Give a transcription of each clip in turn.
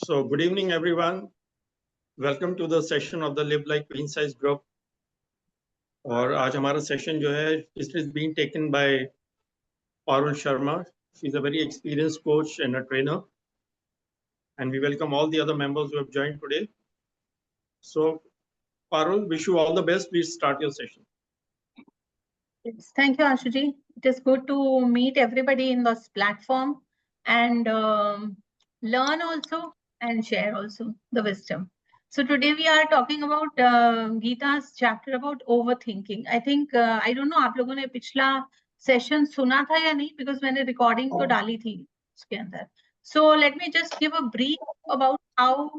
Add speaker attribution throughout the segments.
Speaker 1: So good evening, everyone. Welcome to the session of the Live Like Queen Size group. और आज हमारा session जो है it is being taken by PART1 Sharma. She is a very experienced coach and a trainer. And we welcome all the other members who have joined today. So Parul, wish you all the best. Please start your session.
Speaker 2: Yes, thank you, Ashuji. It is good to meet everybody in this platform and learn also and share also the wisdom. So today we are talking about Gita's chapter about overthinking. I think I don't know आप लोगों ने पिछला session सुना था या नहीं, because मैंने recording तो डाली थी उसके अंदर. So let me just give a brief about how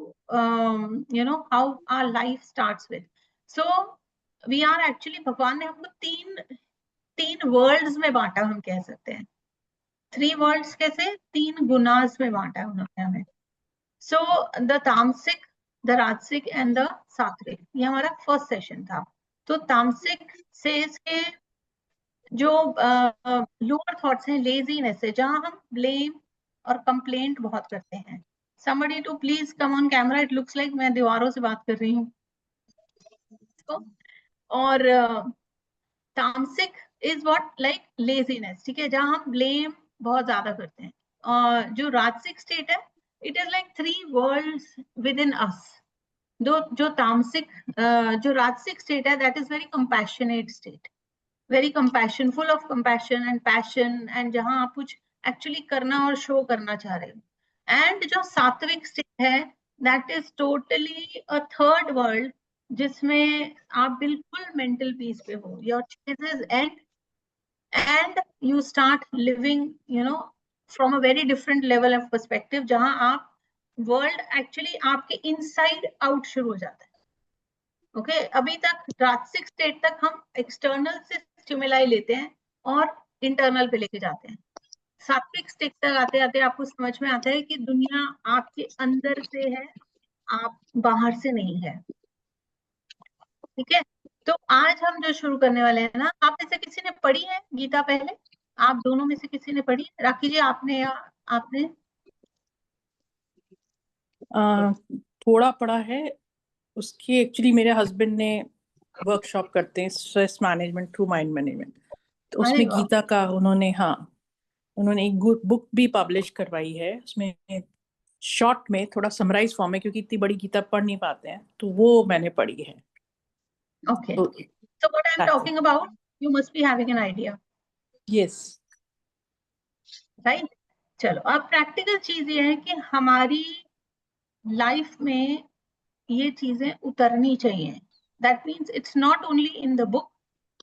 Speaker 2: how our life starts with. So we are actually, भगवान ने हमको तीन वर्ल्ड्स में बांटा, हम कह सकते हैं. 3 वर्ल्ड्स कैसे? 3 गुनास में बांटा है उन्होंने हमें. सो द तामसिक, द राजसिक एंड द सात्विक. ये हमारा फर्स्ट सेशन था. तो तामसिक से इसके जो लोअर थॉट्स हैं, लेजीनेस है, जहां हम ब्लेम और कंप्लेंट बहुत करते हैं. somebody to please come on camera. it looks like मैं दीवारों से बात कर रही हूँ. और तामसिक इज व्हाट, लाइक लेजीनेस, ठीक है, जहां हम ब्लेम बहुत ज्यादा करते हैं. जो राजसिक स्टेट है, it is like 3 worlds within us. जो तामसिक जो राजसिक स्टेट है, that is very compassionate state, very compassion, full of compassion and passion, and जहां आप कुछ एक्चुअली करना और शो करना चाह रहे हो. एंड जो सात्विक स्टेट है, that is totally a third world, जिसमें आप बिल्कुल मेंटल पीस पे हो. Your ceases and you start living from a very different level of perspective, जहां आप वर्ल्ड एक्चुअली आपके इनसाइड आउट शुरू हो जाता है. ओके अभी तक राजसिक स्टेट तक हम एक्सटर्नल से स्टिमुलाई लेते हैं और इंटरनल पे लेके जाते हैं. सात्विक स्टेट तक आते आते आपको समझ में आता है कि दुनिया आपके अंदर से है, आप बाहर से नहीं है. ठीक है, तो आज हम जो शुरू करने वाले हैं ना, आप में से किसी ने पढ़ी है गीता पहले? आप दोनों में से किसी ने पढ़ी? राखी जी, आपने या आपने?
Speaker 3: थोड़ा पढ़ा है. उसकी एक्चुअली मेरे हस्बैंड ने वर्कशॉप करते हैं stress management through mind management, तो उसमें गीता का उन्होंने एक बुक भी पब्लिश करवाई है. उसमें शॉर्ट में थोड़ा समराइज फॉर्म है, क्योंकि इतनी बड़ी गीता पढ़ नहीं पाते हैं, तो वो मैंने पढ़ी है.
Speaker 2: Okay. So what I'm talking about, you must be having an idea.
Speaker 3: Yes.
Speaker 2: Right? चलो, अब प्रैक्टिकल चीज ये है कि हमारी लाइफ में ये चीजें उतरनी चाहिए. That means it's not only in the book,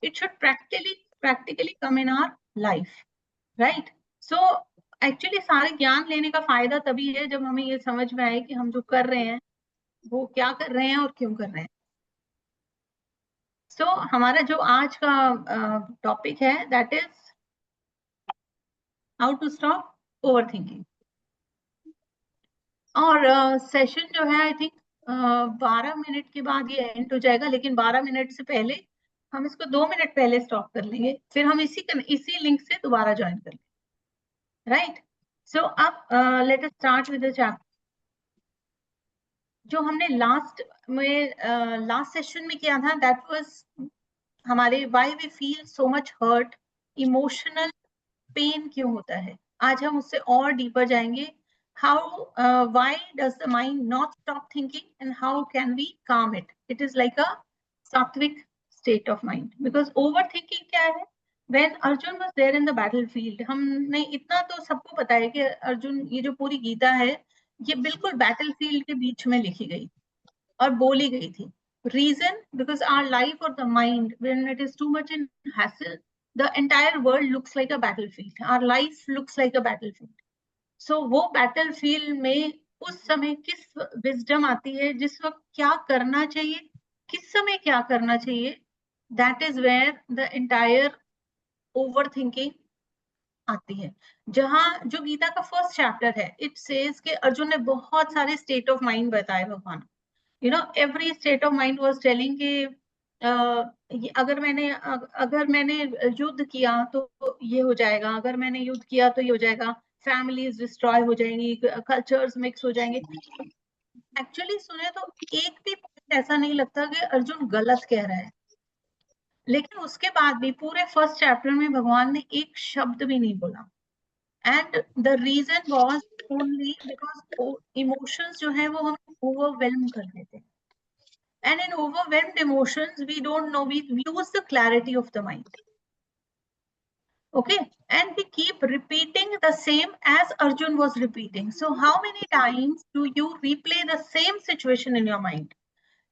Speaker 2: it should practically come in our life. Right? So actually सारे ज्ञान लेने का फायदा तभी है जब हमें ये समझ में आए कि हम जो कर रहे हैं वो क्या कर रहे हैं और क्यों कर रहे हैं. So, हमारा जो आज का टॉपिक है, that is how to stop overthinking. और सेशन जो है, आई थिंक 12 मिनट के बाद ये एंड हो जाएगा, लेकिन 12 मिनट से पहले हम इसको 2 मिनट पहले स्टॉप कर लेंगे, फिर हम इसी लिंक से दोबारा ज्वाइन कर लेंगे. राइट? सो अब let us start with the chapter. जो हमने लास्ट सेशन में किया था, दैट वाज हमारे why we feel so much hurt, emotional pain क्यों होता है. आज हम उससे और डीपर जाएंगे. How why does the mind not stop thinking and how can we calm it. It is like a sattvic state of mind, because over thinking क्या है? When Arjun was there in the battlefield, हमने इतना तो सबको पता है कि अर्जुन, ये जो पूरी गीता है, ये बिल्कुल बैटलफील्ड के बीच में लिखी गई और बोली गई थी. Reason, because our life or the mind, when it is too much in hassle, the entire world looks like a battlefield. Our life looks like a battlefield. So वो battlefield में उस समय किस wisdom आती है, जिस वक्त क्या करना चाहिए, किस समय क्या करना चाहिए, that is where the entire overthinking आती है. जहां जो गीता का फर्स्ट चैप्टर है, it says कि अर्जुन ने बहुत सारे state of mind बताए भगवान. every state of mind was telling कि अगर मैंने युद्ध किया तो ये हो जाएगा, अगर मैंने युद्ध किया तो ये हो जाएगा. फैमिलीज डिस्ट्रॉय हो जाएंगी, कल्चर्स मिक्स हो जाएंगे। एक्चुअली सुने तो एक भी पॉइंट ऐसा नहीं लगता कि अर्जुन गलत कह रहा है, लेकिन उसके बाद भी पूरे फर्स्ट चैप्टर में भगवान ने एक शब्द भी नहीं बोला। And the reason was only because emotions जो है वो हम ओवरवेलम कर देते हैं, and in overwhelmed emotions we don't know, we lose the clarity of the mind. Okay, and we keep repeating the same as Arjun was repeating. So how many times do you replay the same situation in your mind?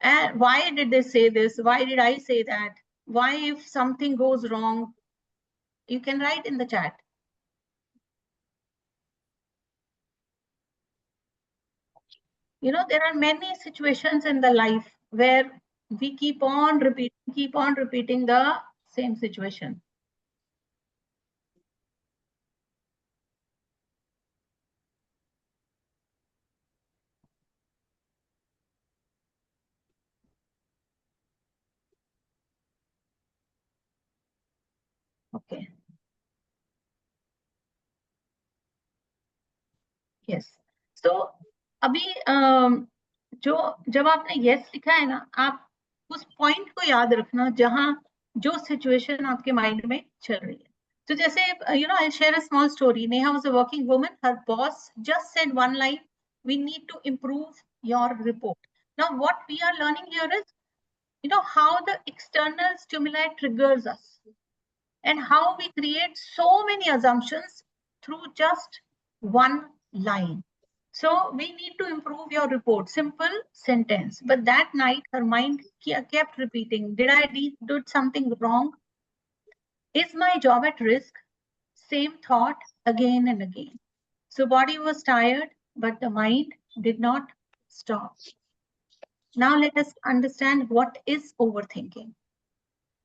Speaker 2: And why did they say this? Why did I say that? Why if something goes wrong? You can write in the chat. You know, there are many situations in the life where we keep on repeating the same situation. Okay. Yes. So अभी जब आपने yes लिखा है ना, आप उस point को याद रखना जहां जो सिचुएशन आपके माइंड में चल रही है। तो जैसे I'll share a small story. Neha was a working woman. Her boss just said one line, "We need to improve your report." Now, what we are learning here is, how the external stimuli triggers us and how we create so many assumptions through just one line. So we need to improve your report. Simple sentence. But that night, her mind kept repeating, did I do something wrong? Is my job at risk? Same thought again and again. So body was tired, but the mind did not stop. Now let us understand what is overthinking.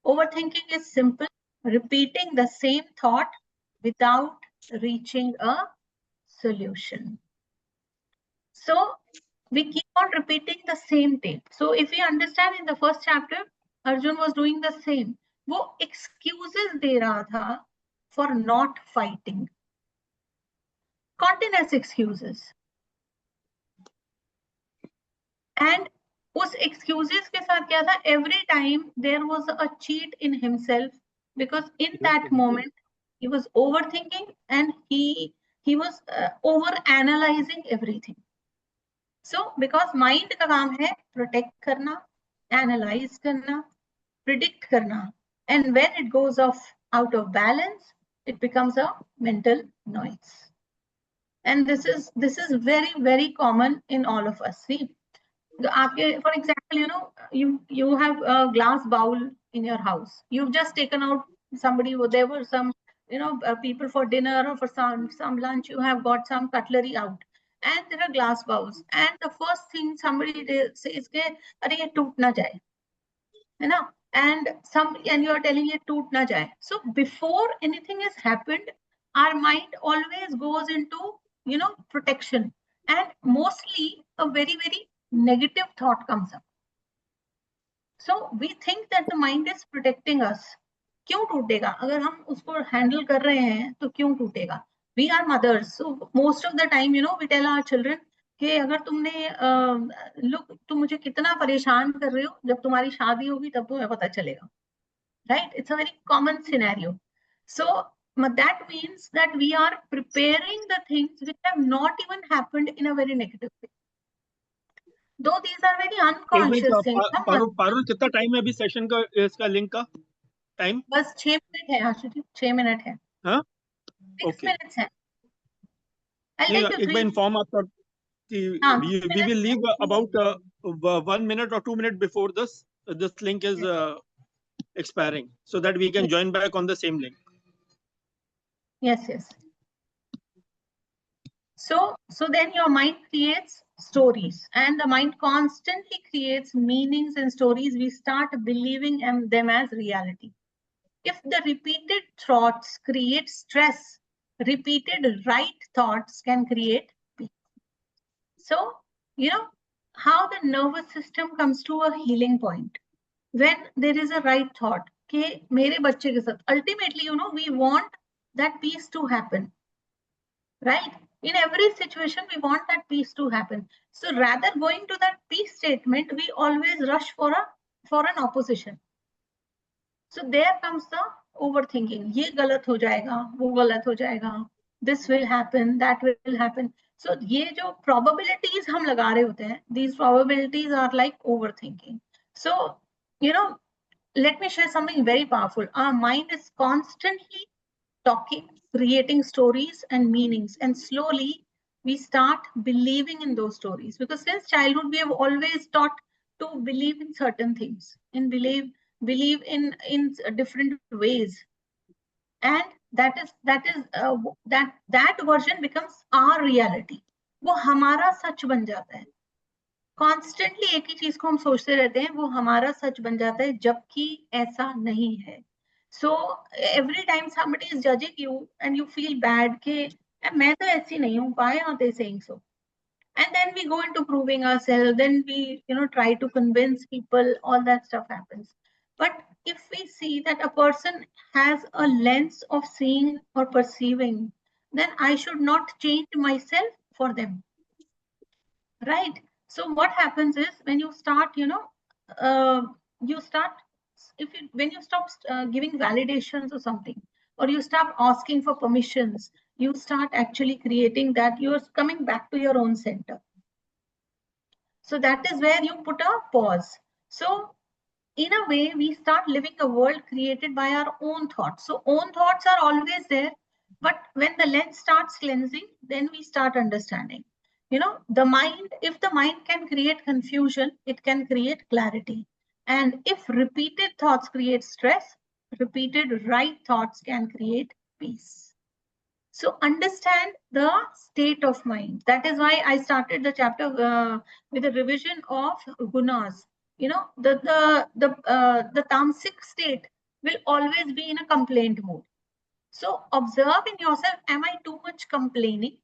Speaker 2: Overthinking is simple, repeating the same thought without reaching a solution. So we keep on repeating the same thing. So if we understand in the first chapter, Arjun was doing the same. वो excuses दे रहा था for not fighting. Continuous excuses. And उस excuses के साथ क्या था? Every time there was a cheat in himself, because in that moment he was overthinking and he was over analyzing everything. So because mind का काम है protect करना, analyze करना, predict करना, and when it goes out of balance, it becomes a mental noise. And this is very, very common in all of us. See, for example, you have a glass bowl in your house. You've just taken out somebody, there were some people for dinner or for some lunch. You have got some cutlery out, and there are glass bowls, and the first thing somebody says ke अरे ये टूट ना जाए, है ना? And you are telling it toot na jaye. So before anything has happened, our mind always goes into protection, and mostly a very, very negative thought comes up. So we think that the mind is protecting us. क्यों टूटेगा? अगर हम उसको handle कर रहे हैं तो क्यों टूटेगा? We are mothers, so most of the time we tell our children कि अगर तुमने look, तुम मुझे कितना परेशान कर रहे हो, जब तुम्हारी शादी होगी तब तुम्हें पता चलेगा, right? It's a very common scenario. So that means that we are preparing the things which have not even happened in a very negative way. Though these are very unconscious things.
Speaker 1: Parul कितना time है अभी session का, इसका link का time?
Speaker 2: बस 6 minute है Ashutosh, 6 minute है.
Speaker 1: हाँ,
Speaker 2: 6 minutes है.
Speaker 1: एक बार इन्फॉर्म आप कर कि we will leave about 1 minute or 2 minutes before this link is expiring, so that we can join back on the same link.
Speaker 2: Yes. So then your mind creates stories, and the mind constantly creates meanings and stories. We start believing them as reality. If the repeated thoughts create stress, repeated right thoughts can create peace. So, how the nervous system comes to a healing point when there is a right thought कि मेरे बच्चे के साथ, ultimately we want that peace to happen, right? In every situation, we want that peace to happen. So rather going to that peace statement, we always rush for an opposition. So there comes the overthinking. ये गलत हो जाएगा, वो गलत हो जाएगा, this will happen, that will happen. So ये जो probabilities हम लगा रहे होते हैं, these probabilities are like overthinking. So, let me share something very powerful. Our mind is constantly talking, creating stories and meanings, and slowly we start believing in those stories, because since childhood we have always taught to believe in certain things, and believe in different ways, and that version becomes our reality. वो हमारा सच बन जाता है. Constantly एक ही चीज को हम सोचते रहते हैं, वो हमारा सच बन जाता है, जबकि ऐसा नहीं है. So every time somebody is judging you and you feel bad कि मैं तो ऐसी नहीं हूँ, why are they saying so? And then we go into proving ourselves, then we try to convince people, all that stuff happens. But if we see that a person has a lens of seeing or perceiving, then I should not change myself for them. Right. So what happens is when you start, you start, when you stop giving validations or something, or you start asking for permissions, you start actually creating that you're coming back to your own center. So that is where you put a pause. So in a way, we start living a world created by our own thoughts. So own thoughts are always there, but when the lens starts cleansing, then we start understanding. The mind, if the mind can create confusion, it can create clarity. And if repeated thoughts create stress, repeated right thoughts can create peace. So understand the state of mind. That is why I started the chapter with a revision of gunas. The tamasic state will always be in a complaint mode. So observe in yourself, am I too much complaining?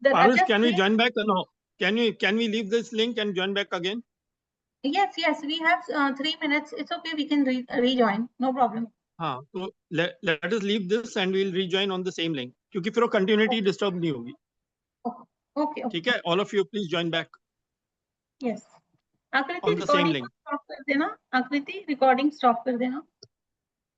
Speaker 1: Parush, can we join back or no? Can we leave this link and join back again?
Speaker 2: Yes, we have 3 minutes. It's okay, we can rejoin, no problem.
Speaker 1: So let us leave this and we'll rejoin on the same link. क्योंकि फिर वो continuity disturb नहीं होगी.
Speaker 2: Okay.
Speaker 1: ठीक है? All of you please join back.
Speaker 2: Yes. आकृति
Speaker 1: On the same
Speaker 2: recording
Speaker 1: link.
Speaker 2: stop कर देना. आकृति recording stop कर देना.